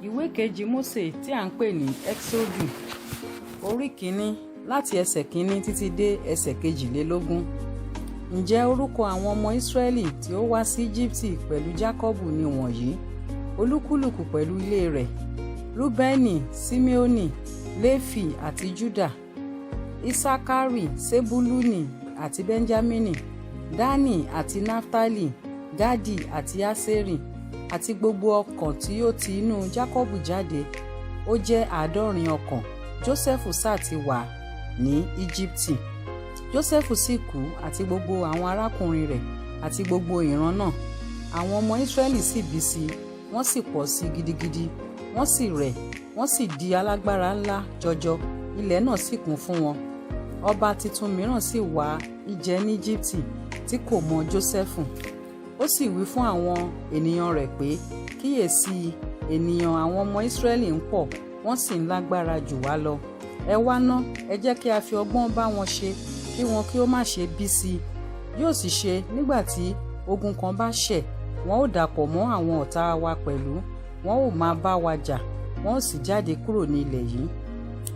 Ìwé kejì Mósè tí à ń pè ní Ẹ́kísódù orí kìíní láti ẹsẹ̀ kìíní títí dé ẹsẹ̀ kejìlélógún. Ǹjẹ́ orúkọ àwọn ọmọ Ísírẹ́lì tí ó wá sí Íjíbítì pẹ̀lú Jákọ́bù ni wọ̀nyí, olúkúlùkù pẹ̀lú ilé rẹ̀: Rúbẹ́nì, Síméónì, Léfì àti Júdà, Ísákárì, Sébúlúnì àti Bẹ́ńjámínì, Dánì àti Náftálì, Gádì àti Ásérì, àti gbogbo ọkàn tí ó ti inú Jákọ́bù jáde, ó jẹ́ 70 ọkàn. Jósẹ́fù sá ti wà ní Íjíbítì. Jósẹ́fù sì kú àti gbogbo àwọn arákùnrin rẹ̀ àti gbogbo ìran náà. Àwọn ọmọ Ísírẹ́lì sì bí sí i, wọ́n sì pọ̀ sí gidigidi, wọ́n sì rẹ̀, wọ́n sì di alágbára ńlá jọjọ, ilẹ̀ náà sì kún fún wọn. Ọba tuntun mìíràn sì wá ìjẹ ní Íjíbítì tí kò mọ Jósẹ́fù. Ó sì wí fún àwọn ènìyàn rẹ̀ pé, kíyèsí, ènìyàn àwọn ọmọ Ísírẹ́lì ń pọ̀, wọ́n sì ń lágbára jù wá lọ. Ẹ wá ná, ẹ jẹ́ kí a fi ọgbọ́n bá wọn ṣe, kí wọn kí ó má ṣe bí sí i. Yóò sì ṣe, nígbà tí ogun kan bá ṣẹ̀, wọn ó dàpọ̀ mọ́ àwọn ọ̀tá wa pẹ̀lú, wọn ó máa bá wa jà, wọn ó sì jáde kúrò ní ilẹ̀ yìí.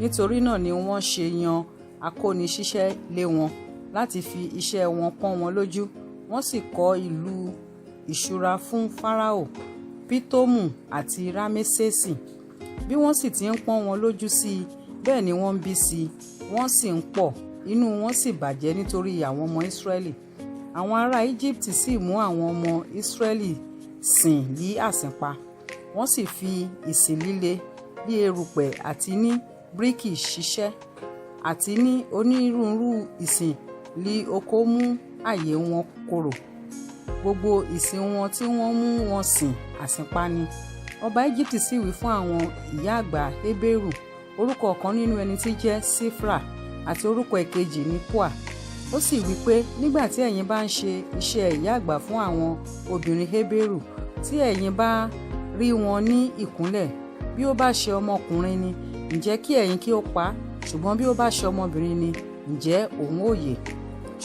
Nítorí náà ni wọ́n ṣe yan akóniṣiṣẹ́ lé wọn láti fi iṣẹ́ wọn pọ́n wọn lójú. Wọ́n sì kọ́ ìlú ìṣúra fún Fáráò, Pítómù àti Rámésèsì. Bí wọ́n sì ti ń pọ́n wọn lójú sí i, bẹ́ẹ̀ ni wọ́n ń bí sí i, wọ́n sì ń pọ̀, inú wọn sì bàjẹ́ nítorí àwọn ọmọ Ísírẹ́lì. Àwọn ará Íjíbítì sì mú àwọn ọmọ Ísírẹ́lì sìn yí àsínpa. Wọ́n sì fi ìsìn líle bí erùpẹ̀ àti ní bíríkì ṣiṣẹ́, àti ní onírúurú ìsìn li oko mú àyè wọn korò. Gbogbo ìsìn wọn tí wọ́n mú wọn sìn àsínpa ni. Ọba Íjíbítì sì wí fún àwọn ìyá àgbà Hébérù, orúkọ ọ̀kan nínú ẹni tí jẹ́ Sífrà àti orúkọ èkejì ní Púà. Ó sì wí pé, nígbà tí ẹ̀yin bá ń ṣe iṣẹ́ ìyá àgbà fún àwọn obìnrin Hébérù, tí ẹ̀yin bá rí wọn ní ìkúnlẹ̀, bí ó bá ṣe ọmọkùnrin ni, ǹjẹ́ kí ẹ̀yin kí ó pa á, ṣùgbọ́n bí ó bá ṣe ọmọbìnrin ni, ǹjẹ́ òun ó yè.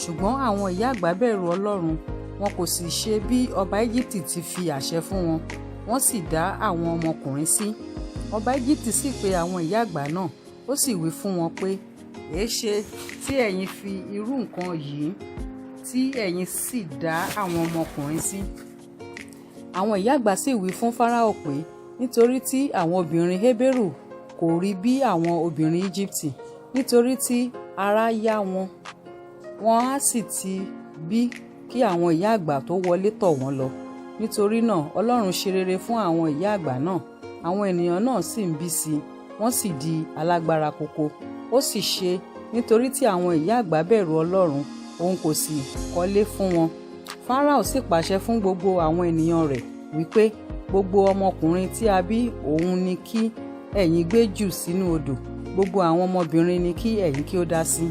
Ṣùgbọ́n àwọn ìyá àgbà bẹ̀rù Ọlọ́run, wọn kò sì ṣe bí ọba Íjíbítì ti fi àṣẹ fún wọn, wọ́n sì dá àwọn ọmọkùnrin sí. Ọba Íjíbítì sì pe àwọn ìyá àgbà náà, ó sì wí fún wọn pé, èéṣe tí ẹ̀yin fi irú nǹkan yìí tí ẹ̀yin sì dá àwọn ọmọkùnrin sí? Àwọn ìyá àgbà sì wí fún Fáráò pé, nítorí tí àwọn obìnrin Hébérù kò rí bí àwọn obìnrin Íjíbítì, nítorí tí ara yá wọn, wọn á sì ti bí kí àwọn ìyá àgbà tó wọlé tọ̀ wọ́n lọ. Nítorí náà Ọlọ́run ṣe rere fún àwọn ìyá àgbà náà, àwọn ènìyàn náà sì ń bí sí i, wọ́n sì di alágbára koko. Ó sì ṣe, nítorí tí àwọn ìyá àgbà bẹ̀rù Ọlọ́run, òun kò sì kọ́lé fún wọn. Fáráò sì pàṣẹ fún gbogbo àwọn ènìyàn rẹ̀ wípé, gbogbo ọmọkùnrin tí a bí òun ni kí ẹ̀yin gbé jù sínú odò, gbogbo àwọn ọmọbìnrin ni kí ẹ̀yin kí ó dá sí.